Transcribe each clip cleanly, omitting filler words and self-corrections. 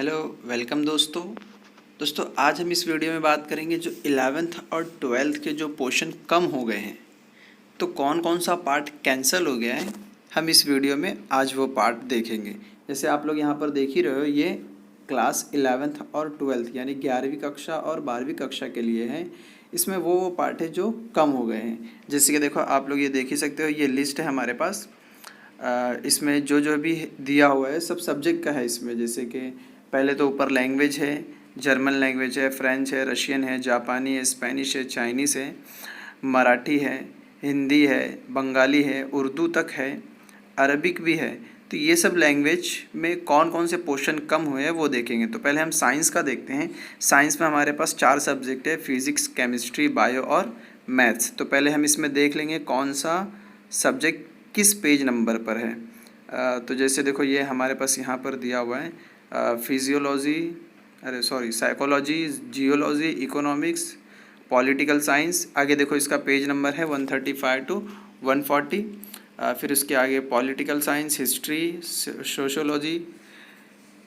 Hello, welcome दोस्तों आज हम इस वीडियो में बात करेंगे जो 11th और 12th के जो पोर्शन कम हो गए हैं, तो कौन कौन सा पार्ट कैंसिल हो गया है, हम इस वीडियो में आज वो पार्ट देखेंगे। जैसे आप लोग यहाँ पर देख ही रहे हो, ये क्लास 11th और 12th यानी 11वीं कक्षा और 12वीं कक्षा के लिए है। इसमें वो पार्ट है जो कम हो गए हैं। जैसे कि देखो, आप लोग ये देख ही सकते हो, ये लिस्ट है हमारे पास। इसमें जो जो भी दिया हुआ है सब सब्जेक्ट का है इसमें। जैसे कि पहले तो ऊपर लैंग्वेज है, जर्मन लैंग्वेज है, फ्रेंच है, रशियन है, जापानी है, स्पेनिश है, चाइनीज़ है, मराठी है, हिंदी है, बंगाली है, उर्दू तक है, अरबिक भी है। तो ये सब लैंग्वेज में कौन कौन से पोर्शन कम हुए हैं वो देखेंगे। तो पहले हम साइंस का देखते हैं। साइंस में हमारे पास 4 सब्जेक्ट है, फिज़िक्स, केमिस्ट्री, बायो और मैथ्स। तो पहले हम इसमें देख लेंगे कौन सा सब्जेक्ट किस पेज नंबर पर है। तो जैसे देखो, ये हमारे पास यहाँ पर दिया हुआ है psychology, geology, economics, political science. आगे देखो, इसका पेज नंबर है 135 टू 140। फिर उसके आगे political science, history, sociology,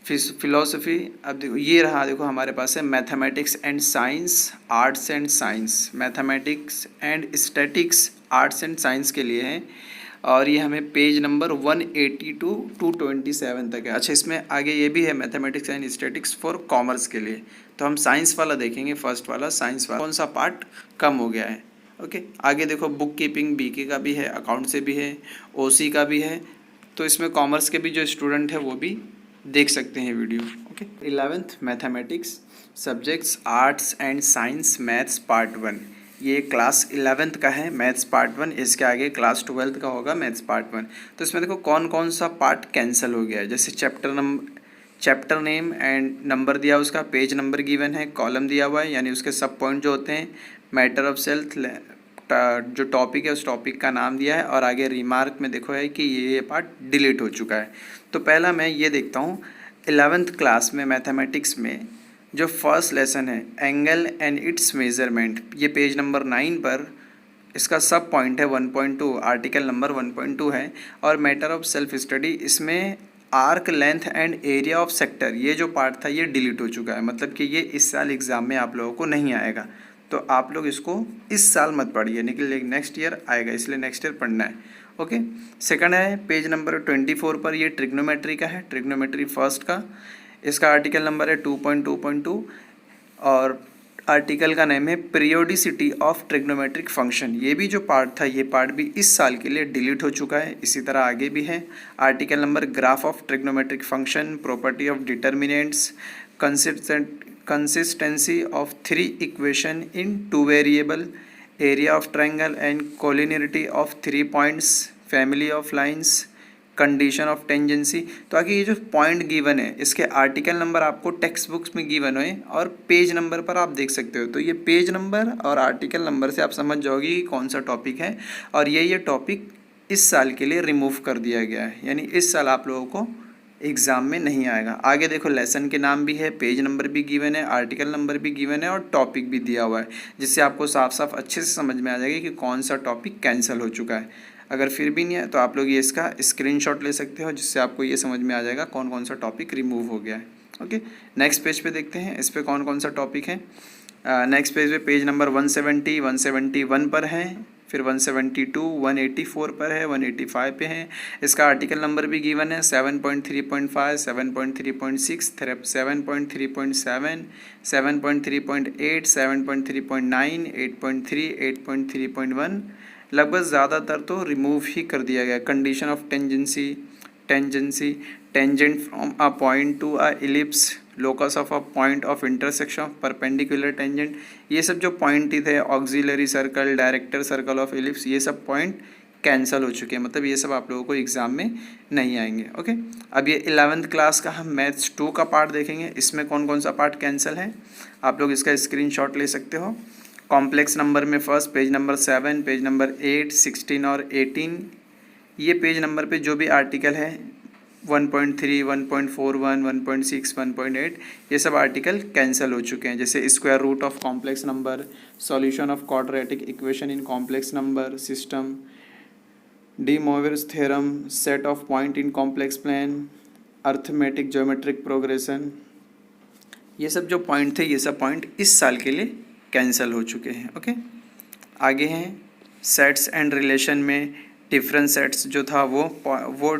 philosophy. अब देखो, ये रहा, देखो हमारे पास है mathematics and science, arts and science. Mathematics and statics arts and science के लिए है, और ये हमें पेज नंबर 180 टू 227 तक है। अच्छा, इसमें आगे ये भी है mathematics and statics for commerce के लिए। तो हम साइंस वाला देखेंगे, फर्स्ट वाला साइंस वाला कौन सा पार्ट कम हो गया है। ओके, आगे देखो, बुक कीपिंग बीके का भी है, अकाउंट से भी है, ओसी का भी है। तो इसमें कॉमर्स के भी जो स्टूडेंट है वो भी देख सकते हैं video. Okay, 11th mathematics subjects arts and science maths part 1, ये क्लास 11th का है, मैथ्स पार्ट 1। इसके आगे क्लास 12th का होगा मैथ्स पार्ट 1। तो इसमें देखो कौन कौन सा पार्ट कैंसिल हो गया है। जैसे चैप्टर नेम एंड नंबर दिया, उसका पेज नंबर गिवन है, कॉलम दिया हुआ है, यानी उसके सब पॉइंट जो होते हैं, मैटर ऑफ सेल्फ जो टॉपिक है उस टॉपिक का नाम दिया है, और आगे रिमार्क में देखो है कि ये पार्ट डिलीट हो चुका है। तो पहला मैं ये देखता हूँ 11th क्लास में मैथमेटिक्स में जो फर्स्ट लेसन है, एंगल एंड इट्स मेजरमेंट, ये पेज नंबर 9 पर इसका सब पॉइंट है 1.2, आर्टिकल नंबर 1.2 है। और मैटर ऑफ सेल्फ स्टडी, इसमें arc length and area of sector, ये जो पार्ट था ये डिलीट हो चुका है। मतलब कि ये इस साल एग्ज़ाम में आप लोगों को नहीं आएगा। तो आप लोग इसको इस साल मत पढ़िए, लेकिन नेक्स्ट ईयर आएगा, इसलिए नेक्स्ट ईयर पढ़ना है। ओके, सेकंड है पेज नंबर 24 पर, ये ट्रिग्नोमेट्री का है, ट्रिग्नोमेट्री फर्स्ट का। इसका आर्टिकल नंबर है 2.2.2, और आर्टिकल का नेम है पीरियोडिसिटी ऑफ ट्रिग्नोमेट्रिक फंक्शन। ये भी जो पार्ट था, ये पार्ट भी इस साल के लिए डिलीट हो चुका है। इसी तरह आगे भी है article number graph of trigonometric function, property of determinants, consistency of 3 equation in 2 variable, area of triangle and collinearity of 3 points, family of lines, condition of tangency. तो आगे ये जो पॉइंट गिवन है, इसके आर्टिकल नंबर आपको text books में given है और पेज नंबर पर आप देख सकते हो। तो ये पेज नंबर और आर्टिकल नंबर से आप समझ जाओगे कि कौन सा टॉपिक है, और ये टॉपिक इस साल के लिए रिमूव कर दिया गया है, यानी इस साल आप लोगों को एग्ज़ाम में नहीं आएगा। आगे देखो, लेसन के नाम भी है, पेज नंबर भी गिवन है, आर्टिकल नंबर भी गिवन है, और टॉपिक भी दिया हुआ है, जिससे आपको साफ साफ अच्छे से समझ में आ जाएगी कि कौन सा टॉपिक कैंसिल हो चुका है। अगर फिर भी नहीं है तो आप लोग ये इसका स्क्रीनशॉट ले सकते हो, जिससे आपको ये समझ में आ जाएगा कौन कौन सा टॉपिक रिमूव हो गया है। ओके, नेक्स्ट पेज पे देखते हैं इस पे कौन कौन सा टॉपिक है। नेक्स्ट पेज पे पेज नंबर 170, 171 पर है, फिर 172, 184 पर है, 185 पे है। इसका आर्टिकल नंबर भी गिवन है 7.3.5, 7.3.6, 7.3.7, 7.3.8, 7.3.9, 8.3, 8.3.1। लगभग ज़्यादातर तो रिमूव ही कर दिया गया। Condition of tangency, tangent from a point to a ellipse, locus of a point of intersection of perpendicular tangent, ये सब जो पॉइंट ही थे, auxiliary circle, director circle of ellipse, ये सब पॉइंट कैंसिल हो चुके हैं। मतलब ये सब आप लोगों को एग्ज़ाम में नहीं आएंगे। ओके, अब ये 11th क्लास का हम मैथ्स 2 का पार्ट देखेंगे। इसमें कौन कौन सा पार्ट कैंसिल है, आप लोग इसका स्क्रीनशॉट ले सकते हो। कॉम्प्लेक्स नंबर में first page number 7, page number 8, 16 और 18, ये पेज नंबर पे जो भी आर्टिकल है 1.3, 1.41, 1.6, 1.8, ये सब आर्टिकल कैंसिल हो चुके हैं। जैसे square root of complex number, solution of quadratic equation in complex number system, de Moivre's theorem, set of point in complex plane, arithmetic geometric progression, ये सब जो पॉइंट थे ये सब पॉइंट इस साल के लिए कैंसिल हो चुके हैं। ओके, आगे हैं सेट्स एंड रिलेशन में डिफरेंट सेट्स जो था वो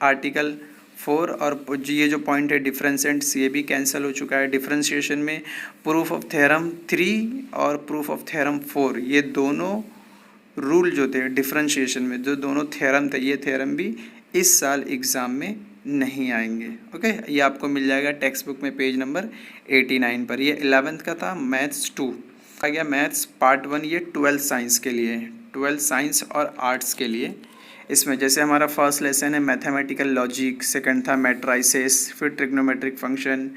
आर्टिकल 4 और ये जो पॉइंट है डिफरेंसेंट्स ये भी कैंसिल हो चुका है। डिफरेंशिएशन में प्रूफ ऑफ थ्योरम 3 और प्रूफ ऑफ थ्योरम 4 ये दोनों रूल जो थे डिफरेंशिएशन में जो दोनों थ्योरम थे ये थ्योरम भी इस साल एग्ज़ाम में नहीं आएंगे। ओके, ये आपको मिल जाएगा टेक्स्ट बुक में पेज नंबर 89 पर। ये 11th का था मैथ्स 2। आ गया मैथ्स पार्ट 1, ये 12th साइंस के लिए है, 12th साइंस और आर्ट्स के लिए। इसमें जैसे हमारा फर्स्ट लेसन है मैथमेटिकल लॉजिक, सेकंड था मैट्राइसेस, फिर trigonometric function,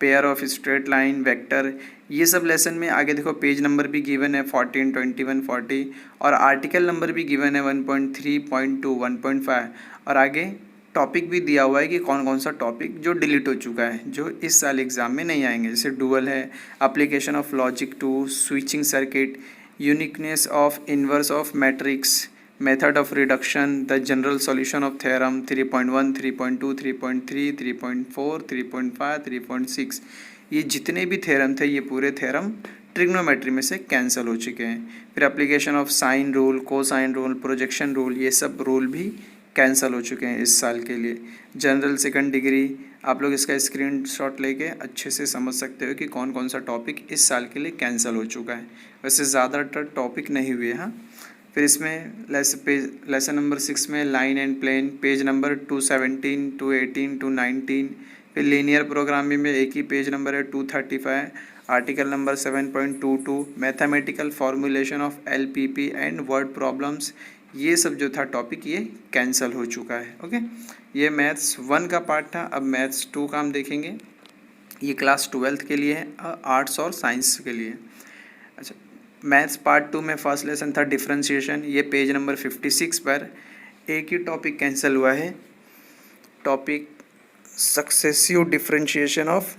pair of straight line, vector, ये सब लेसन में आगे देखो पेज नंबर भी गिवन है 14, 21, 40 और आर्टिकल नंबर भी गिवन है 1.3.2, 1.5 और आगे टॉपिक भी दिया हुआ है कि कौन कौन सा टॉपिक जो डिलीट हो चुका है जो इस साल एग्ज़ाम में नहीं आएंगे। जैसे डुअल है, application of logic to, switching circuit, uniqueness of inverse of matrix, method of reduction, the general solution of theorem 3.1, 3.2, 3.3, 3.4, 3.5, 3.6, ये जितने भी थ्योरम थे ये पूरे थ्योरम ट्रिग्नोमेट्री में से कैंसिल हो चुके हैं। फिर application of sine rule, cosine rule, projection rule, ये सब रूल भी कैंसिल हो चुके हैं इस साल के लिए। जनरल सेकंड डिग्री, आप लोग इसका स्क्रीनशॉट लेके अच्छे से समझ सकते हो कि कौन कौन सा टॉपिक इस साल के लिए कैंसिल हो चुका है। वैसे ज़्यादातर टॉपिक नहीं हुए। हाँ, फिर इसमें लेसन नंबर 6 में line and plane, page number 217, 218, 219। फिर लीनियर प्रोग्रामिंग में एक ही पेज नंबर है 235, article number 7.22, mathematical formulation of LPP and word problems, ये सब जो था टॉपिक ये कैंसिल हो चुका है। ओके, ये मैथ्स 1 का पार्ट था। अब मैथ्स 2 का हम देखेंगे, ये क्लास 12th के लिए है, आर्ट्स और साइंस के लिए। अच्छा, मैथ्स पार्ट 2 में फर्स्ट लेसन था डिफरेंशिएशन, ये पेज नंबर 56 पर एक ही टॉपिक कैंसिल हुआ है, topic successive differentiation of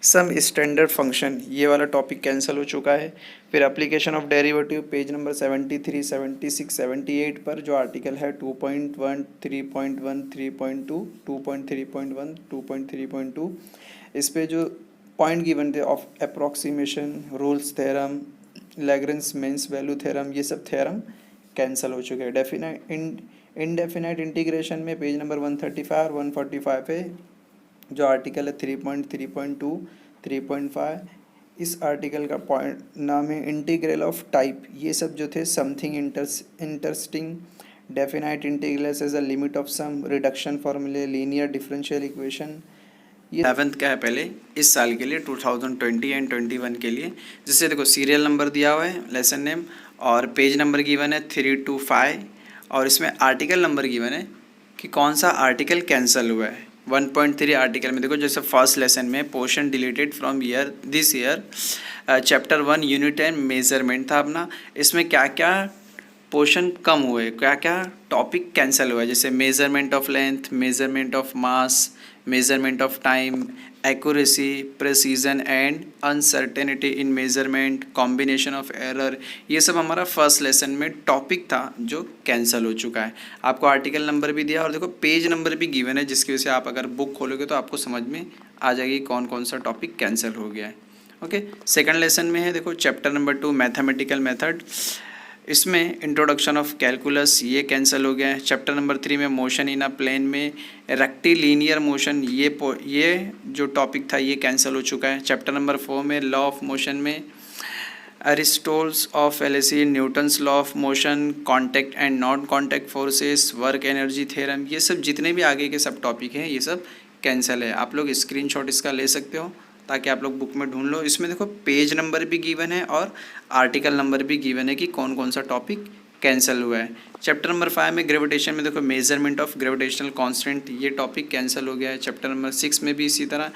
some standard function, ये वाला टॉपिक कैंसिल हो चुका है। फिर application of derivative page number 73, 76, 78 पर जो आर्टिकल है 2.1, 3.1, 3.2, 2.3.1, 2.3.2, इस पे जो पॉइंट गिवन थे of approximation, Rolle's theorem, Lagrange means value theorem, ये सब थ्योरम कैंसिल हो चुके हैं। इनडेफिनाइट इंटीग्रेशन में पेज नंबर 135 और 145 पे जो आर्टिकल है 3.3.2, 3.5, इस आर्टिकल का पॉइंट नाम है इंटीग्रल ऑफ टाइप, ये सब जो थे something interesting, definite integrals as a limit of sum, reduction फॉर्मूले, लीनियर डिफरेंशियल इक्वेशन, ये 11th का है पहले इस साल के लिए 2020 एंड 21 के लिए। जिससे देखो सीरियल नंबर दिया हुआ है, लेसन नेम और पेज नंबर गिवन है 3 to 5 और इसमें आर्टिकल नंबर गिवन है कि कौन सा आर्टिकल कैंसिल हुआ है। 1.3 आर्टिकल में देखो जैसे फर्स्ट लेसन में portion deleted from this year chapter 1 unit and measurement था अपना, इसमें क्या क्या पोर्शन कम हुए, क्या क्या टॉपिक कैंसिल हुआ है, जैसे measurement of length, measurement of mass, measurement of time, accuracy, precision and uncertainty in measurement, combination of error, ये सब हमारा फर्स्ट लेसन में टॉपिक था जो कैंसिल हो चुका है। आपको आर्टिकल नंबर भी दिया और देखो पेज नंबर भी गिवन है, जिसकी वजह से आप अगर बुक खोलोगे तो आपको समझ में आ जाएगी कौन कौन सा टॉपिक कैंसिल हो गया है। ओके, सेकंड लेसन में है देखो चैप्टर नंबर 2 मैथमेटिकल मेथड, इसमें इंट्रोडक्शन ऑफ कैलकुलस ये कैंसिल हो गया है। चैप्टर नंबर 3 में मोशन इन अ प्लेन में रेक्टिलिनियर मोशन, ये जो टॉपिक था ये कैंसिल हो चुका है। चैप्टर नंबर 4 में लॉ ऑफ मोशन में Aristotle's of fallacy, Newton's law of motion, contact and non contact forces, work energy theorem, ये सब जितने भी आगे के सब टॉपिक हैं ये सब कैंसिल है। आप लोग स्क्रीनशॉट इसका ले सकते हो ताकि आप लोग बुक में ढूंढ लो। इसमें देखो पेज नंबर भी गिवन है और आर्टिकल नंबर भी गिवन है कि कौन कौन सा टॉपिक कैंसिल हुआ है। चैप्टर नंबर 5 में ग्रेविटेशन में देखो मेजरमेंट ऑफ ग्रेविटेशनल कांस्टेंट, ये टॉपिक कैंसिल हो गया है। चैप्टर नंबर 6 में भी इसी तरह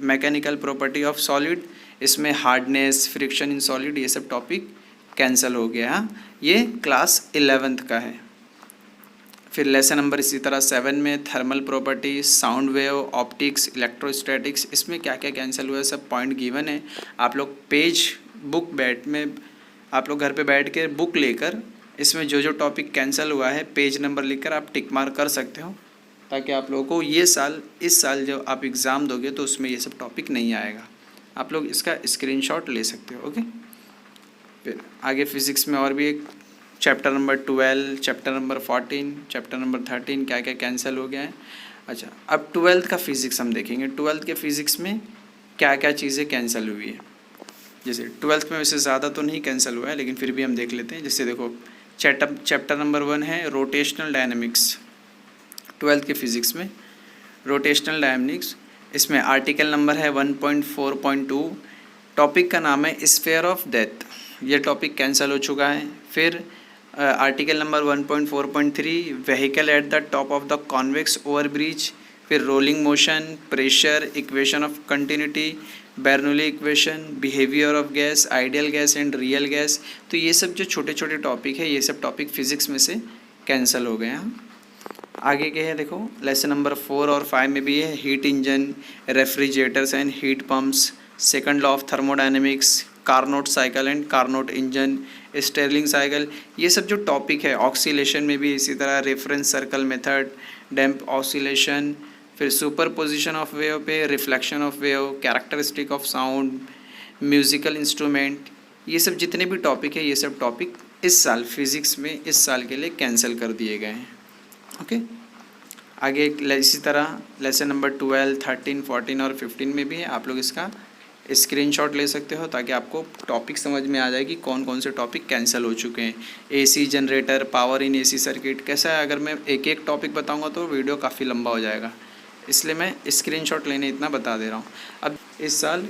मैकेनिकल प्रॉपर्टी ऑफ सॉलिड, इसमें हार्डनेस, फ्रिक्शन इन सॉलिड, ये सब टॉपिक कैंसिल हो गया। ये क्लास 11th का है। फिर लेसन नंबर इसी तरह 7 में thermal property, sound wave, optics, electrostatics, इसमें क्या क्या कैंसिल हुआ है सब पॉइंट गिवन है। आप लोग आप लोग घर पे बैठ के बुक लेकर इसमें जो जो टॉपिक कैंसिल हुआ है पेज नंबर लिखकर आप टिक मार्क कर सकते हो ताकि आप लोगों को ये साल, इस साल जब आप एग्ज़ाम दोगे तो उसमें ये सब टॉपिक नहीं आएगा। आप लोग इसका स्क्रीनशॉट ले सकते हो। ओके, फिर आगे फिज़िक्स में और भी एक chapter number 12, chapter number 14, chapter number 13 क्या क्या कैंसिल हो गया है। अच्छा, अब 12th का फिज़िक्स हम देखेंगे। 12th के फिज़िक्स में क्या क्या चीज़ें कैंसिल हुई है। जैसे 12th में वैसे ज़्यादा तो नहीं कैंसिल हुआ है, लेकिन फिर भी हम देख लेते हैं। जैसे देखो, चैप्टर नंबर 1 है रोटेशनल डायनेमिक्स, 12th के फिज़िक्स में रोटेशनल डायनेमिक्स। इसमें आर्टिकल नंबर है 1.4.2, टॉपिक का नाम है स्फीयर ऑफ डेथ। ये टॉपिक कैंसिल हो चुका है। फिर article number 1.4.3 vehicle at the top of the convex over bridge. फिर rolling motion, pressure, equation of continuity, Bernoulli equation, behaviour of gas, ideal gas and real gas. तो ये सब जो छोटे छोटे टॉपिक है, ये सब टॉपिक फिजिक्स में से कैंसिल हो गए हैं। आगे के है देखो, लेसन नंबर 4 और 5 में भी है heat engine, refrigerators and heat pumps, second law of thermodynamics, Carnot cycle and Carnot engine, Stirling cycle. ये सब जो टॉपिक है, ऑक्सीलेशन में भी इसी तरह रेफरेंस सर्कल मेथड, डैम्प ऑसिलेशन, फिर सुपर पोजिशन ऑफ वेव पे, reflection of wave, characteristic of sound, musical instrument. ये सब जितने भी टॉपिक है, ये सब टॉपिक इस साल फिज़िक्स में इस साल के लिए कैंसिल कर दिए गए हैं। ओके, आगे इसी तरह लेसन नंबर 12, 13, 14 और 15 में भी है। आप लोग इसका स्क्रीनशॉट ले सकते हो ताकि आपको टॉपिक समझ में आ जाए कि कौन कौन से टॉपिक कैंसिल हो चुके हैं। AC generator, power in AC circuit. कैसा है, अगर मैं एक एक टॉपिक बताऊंगा तो वीडियो काफ़ी लंबा हो जाएगा, इसलिए मैं स्क्रीनशॉट लेने इतना बता दे रहा हूँ। अब इस साल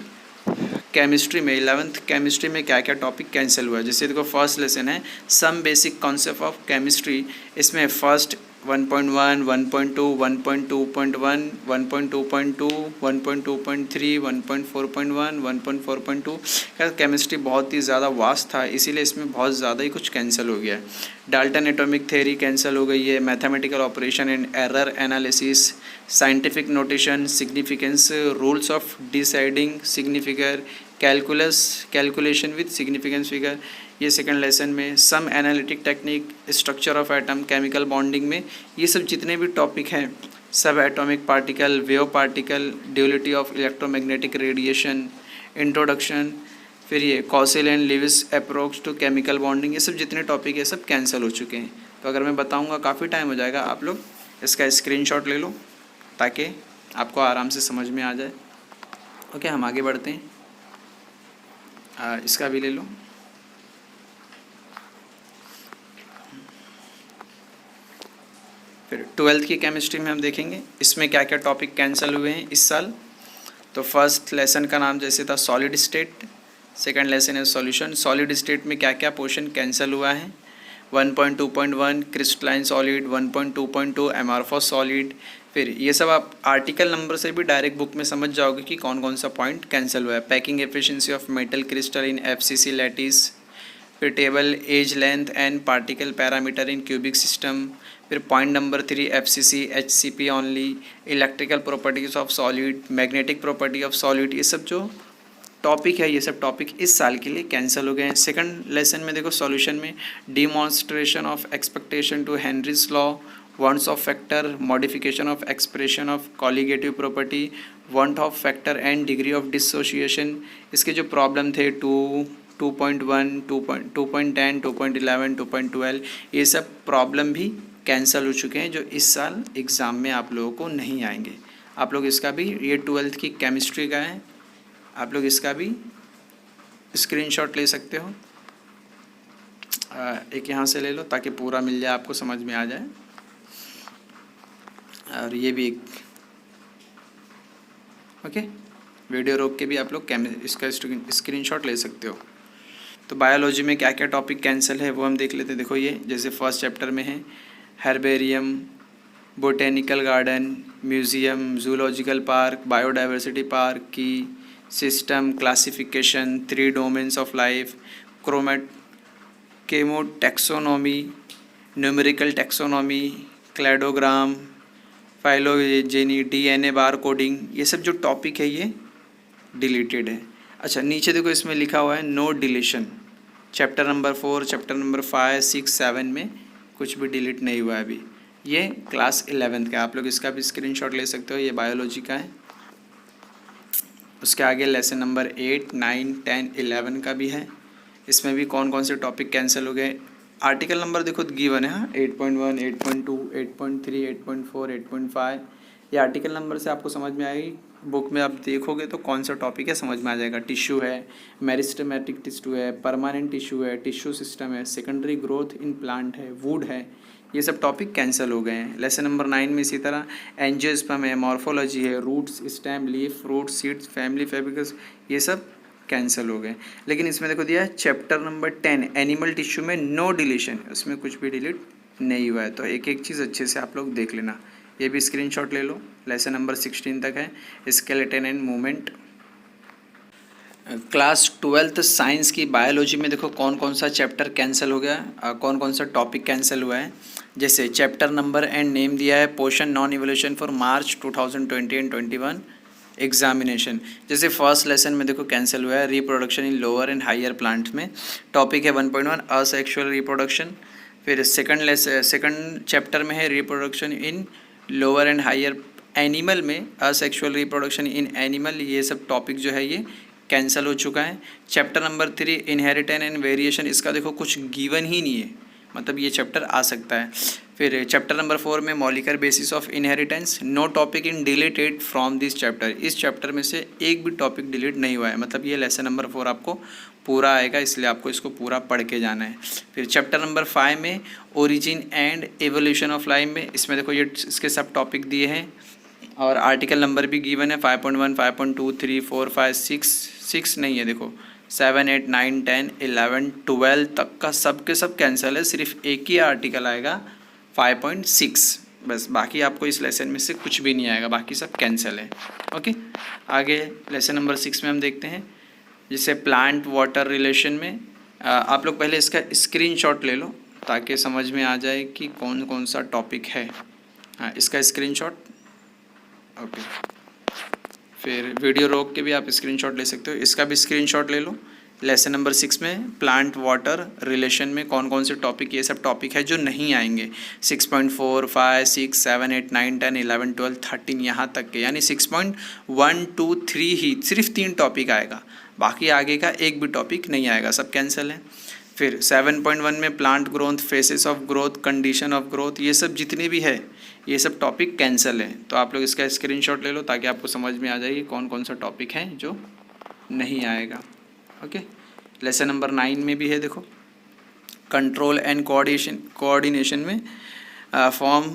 केमिस्ट्री में 11th केमिस्ट्री में क्या क्या टॉपिक कैंसिल हुआ है। जैसे देखो, फर्स्ट लेसन है some basic concept of chemistry. इसमें फर्स्ट 1.1, 1.2, 1.2.1, 1.2.2, 1.2.3, 1.4.1, 1.4.2। यार केमिस्ट्री बहुत ही ज़्यादा वास्ट था, इसीलिए इसमें बहुत ज़्यादा ही कुछ कैंसिल हो गया है। डाल्टन एटॉमिक थ्योरी कैंसिल हो गई है। Mathematical operation and error analysis, scientific notation, significance, rules of deciding significant, calculation with significance figure, ये सेकंड लेसन में। Some analytic technique, structure of atom, chemical bonding में ये सब जितने भी टॉपिक हैं, सब atomic particle, wave particle, duality of electromagnetic radiation, introduction, फिर ये Kossel and Lewis approach to chemical bonding, ये सब जितने टॉपिक है सब कैंसिल हो चुके हैं। तो अगर मैं बताऊँगा काफ़ी टाइम हो जाएगा, आप लोग इसका स्क्रीनशॉट ले लो ताकि आपको आराम से समझ में आ जाए। ओके, हम आगे बढ़ते हैं। इसका भी ले लो। फिर 12th की केमिस्ट्री में हम देखेंगे इसमें क्या क्या टॉपिक कैंसिल हुए हैं इस साल। तो फर्स्ट लेसन का नाम जैसे था सॉलिड स्टेट, सेकंड लेसन है सॉल्यूशन। सॉलिड स्टेट में क्या क्या पोर्शन कैंसिल हुआ है। 1.2.1 क्रिस्टलाइन सॉलिड, 1.2.2 एमॉर्फस सॉलिड। फिर ये सब आप आर्टिकल नंबर से भी डायरेक्ट बुक में समझ जाओगे कि कौन कौन सा पॉइंट कैंसिल हुआ है। Packing efficiency of metal crystal in FCC lattice. फिर table edge length and particle parameter in cubic system. फिर point number 3 FCC HCP only, electrical properties of solid, magnetic property of solid. ये सब जो topic है, ये सब topic इस साल के लिए कैंसिल हो गए हैं। सेकंड लेसन में देखो, सॉल्यूशन में demonstration of expectation to Henry's law, van't Hoff factor, modification of expression of colligative property, van't Hoff factor and degree of dissociation. इसके जो प्रॉब्लम थे 2.1, 2.10, 2.11, 2.12, ये सब प्रॉब्लम भी कैंसिल हो चुके हैं जो इस साल एग्ज़ाम में आप लोगों को नहीं आएंगे। आप लोग इसका भी, ये 12th की केमिस्ट्री का है, आप लोग इसका भी स्क्रीनशॉट ले सकते हो। एक यहाँ से ले लो ताकि पूरा मिल जाए, आपको समझ में आ जाए। और ये भी एक, ओके, वीडियो रोक के भी आप लोग इसका स्क्रीनशॉट ले सकते हो। तो बायोलॉजी में क्या क्या टॉपिक कैंसिल है वो हम देख लेते हैं। देखो, ये जैसे फर्स्ट चैप्टर में है herbarium, botanical garden, museum, zoological park, biodiversity park की system, classification, 3 domains of life, chemotaxonomy, numerical taxonomy, cladogram, phylogeny, DNA bar coding. ये सब जो टॉपिक है ये डिलीटेड है। अच्छा, नीचे देखो इसमें लिखा हुआ है no deletion. Chapter number 4, chapter number 5, 6, 7 में कुछ भी डिलीट नहीं हुआ है अभी। ये क्लास 11th का, आप लोग इसका भी स्क्रीनशॉट ले सकते हो, ये बायोलॉजी का है। उसके आगे लेसन नंबर 8, 9, 10, 11 का भी है। इसमें भी कौन कौन से टॉपिक कैंसिल हो गए, आर्टिकल नंबर देखो गिवन है, हाँ 8.1, 8.2, 8.3, 8.4, 8.5, ये आर्टिकल नंबर से आपको समझ में आएगी। बुक में आप देखोगे तो कौन सा टॉपिक है समझ में आ जाएगा। टिश्यू है, मेरिस्टेमेटिक टिश्यू है, परमानेंट टिश्यू है, टिश्यू सिस्टम है, सेकेंडरी ग्रोथ इन प्लांट है, वुड है, ये सब टॉपिक कैंसिल हो गए हैं। लेसन नंबर 9 में इसी तरह एंजियोस्पर्म है, मॉर्फोलॉजी है, roots, stem, leaf, fruit, seeds, family, फेबिकस, ये सब कैंसिल हो गए। लेकिन इसमें देखो दिया है चैप्टर नंबर 10 एनिमल टिश्यू में नो डिलीशन, उसमें कुछ भी डिलीट नहीं हुआ है। तो एक एक चीज़ अच्छे से आप लोग देख लेना, ये भी स्क्रीनशॉट ले लो। लेसन नंबर 16 तक है, skeleton and movement. Class 12th science की बायोलॉजी में देखो कौन कौन सा चैप्टर कैंसिल हो गया, कौन कौन सा टॉपिक कैंसिल हुआ है। जैसे चैप्टर नंबर एंड नेम दिया है portion non evaluation for March 2020 and 21 examination. जैसे फर्स्ट लेसन में देखो कैंसिल हुआ है reproduction in lower and higher plant में, टॉपिक है 1.1 असेक्सुअल रिप्रोडक्शन। फिर सेकंड चैप्टर में है reproduction in lower and higher animal में, असेक्सुअल रिप्रोडक्शन इन एनिमल, ये सब टॉपिक जो है ये कैंसिल हो चुका है। Chapter number 3 inheritance and variation, इसका देखो कुछ गिवन ही नहीं है, मतलब ये चैप्टर आ सकता है। फिर चैप्टर नंबर 4 में molecular basis of inheritance, no topic in deleted from this chapter, इस चैप्टर में से एक भी टॉपिक डिलीट नहीं हुआ है, मतलब ये लेसन नंबर 4 आपको पूरा आएगा, इसलिए आपको इसको पूरा पढ़ के जाना है। फिर चैप्टर नंबर 5 में origin and evolution of life में, इसमें देखो ये इसके सब टॉपिक दिए हैं और आर्टिकल नंबर भी गिवन है 5.1, 5.2, 3, 4, 5, 6 नहीं है, देखो 7, 8, 9, 10, 11, 12 तक का सब के सब कैंसिल है, सिर्फ एक ही आर्टिकल आएगा 5.6, बस बाकी आपको इस लेसन में से कुछ भी नहीं आएगा, बाकी सब कैंसिल है। ओके, आगे लेसन नंबर 6 में हम देखते हैं, जैसे प्लांट वाटर रिलेशन में आप लोग पहले इसका स्क्रीनशॉट ले लो ताकि समझ में आ जाए कि कौन कौन सा टॉपिक है। हाँ, इसका स्क्रीनशॉट, ओके। फिर वीडियो रोक के भी आप स्क्रीनशॉट ले सकते हो, इसका भी स्क्रीनशॉट ले लो। लेसन नंबर 6 में प्लांट वाटर रिलेशन में कौन कौन से टॉपिक, ये सब टॉपिक है जो नहीं आएंगे 6.4, 5, 6, 7, 8, 9, 10, 11, 12, 13 यहाँ तक के, यानी 6.1, 2, 3 ही सिर्फ 3 टॉपिक आएगा, बाकी आगे का एक भी टॉपिक नहीं आएगा, सब कैंसिल है। फिर 7.1 में plant growth, faces of growth, condition of growth, ये सब जितने भी है ये सब टॉपिक कैंसिल है। तो आप लोग इसका स्क्रीनशॉट ले लो ताकि आपको समझ में आ जाए कि कौन कौन सा टॉपिक है जो नहीं आएगा। ओके, लेसन नंबर 9 में भी है, देखो कंट्रोल एंड कोऑर्डिनेशन में फॉर्म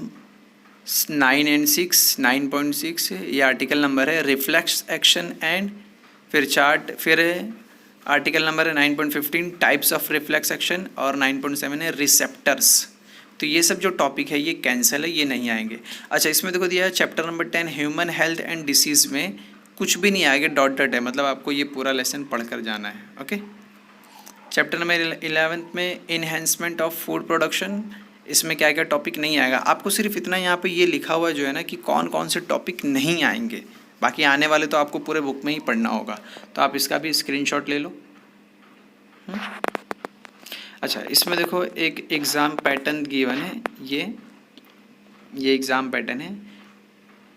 9 एंड 6, 9.6 ये आर्टिकल नंबर है, रिफ्लेक्स एक्शन एंड फिर चार्ट, फिर आर्टिकल नंबर है 9.15 टाइप्स ऑफ रिफ्लेक्स एक्शन और 9.7 है रिसेप्टर्स। तो ये सब जो टॉपिक है ये कैंसिल है, ये नहीं आएंगे। अच्छा, इसमें देखो दिया है chapter number 10 human health and disease में कुछ भी नहीं आएगा, डॉट डॉट है, मतलब आपको ये पूरा लेसन पढ़ कर जाना है। ओके, चैप्टर नंबर 11 में इन्हेंसमेंट ऑफ फूड प्रोडक्शन, इसमें क्या क्या टॉपिक नहीं आएगा, आपको सिर्फ इतना यहाँ पे ये लिखा हुआ जो है ना कि कौन कौन से टॉपिक नहीं आएंगे, बाकी आने वाले तो आपको पूरे बुक में ही पढ़ना होगा, तो आप इसका भी स्क्रीनशॉट ले लो। अच्छा, इसमें देखो एक एग्ज़ाम पैटर्न गिवन है, ये एग्ज़ाम पैटर्न है,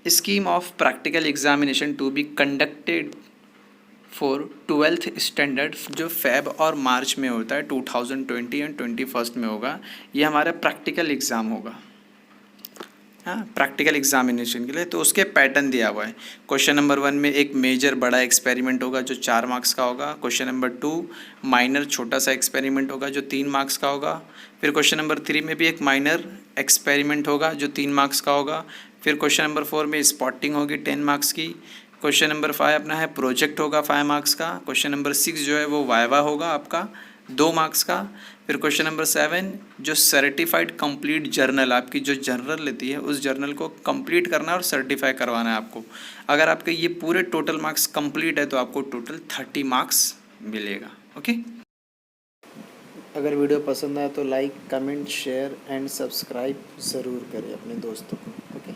scheme of practical examination to be conducted for 12th standard, जो फेब और मार्च में होता है, 2020 एंड 21 में होगा, ये हमारा प्रैक्टिकल एग्ज़ाम होगा। हाँ, प्रैक्टिकल एग्जामिनेशन के लिए तो उसके पैटर्न दिया हुआ है। क्वेश्चन नंबर 1 में एक मेजर बड़ा एक्सपेरिमेंट होगा जो 4 मार्क्स का होगा। क्वेश्चन नंबर 2 माइनर छोटा सा एक्सपेरिमेंट होगा जो 3 मार्क्स का होगा। फिर क्वेश्चन नंबर 3 में भी एक माइनर एक्सपेरिमेंट होगा जो 3 मार्क्स का होगा। फिर क्वेश्चन नंबर 4 में स्पॉटिंग होगी 10 मार्क्स की। क्वेश्चन नंबर 5 अपना है प्रोजेक्ट होगा 5 मार्क्स का। क्वेश्चन नंबर 6 जो है वो वाइवा होगा आपका 2 मार्क्स का। फिर क्वेश्चन नंबर 7 जो सर्टिफाइड कंप्लीट जर्नल, आपकी जो जर्नल लेती है उस जर्नल को कंप्लीट करना और सर्टिफाई करवाना है आपको। अगर आपके ये पूरे टोटल मार्क्स कंप्लीट है तो आपको टोटल 30 मार्क्स मिलेगा। ओके, अगर वीडियो पसंद आए तो like, comment, share and subscribe ज़रूर करें अपने दोस्तों को। ओके।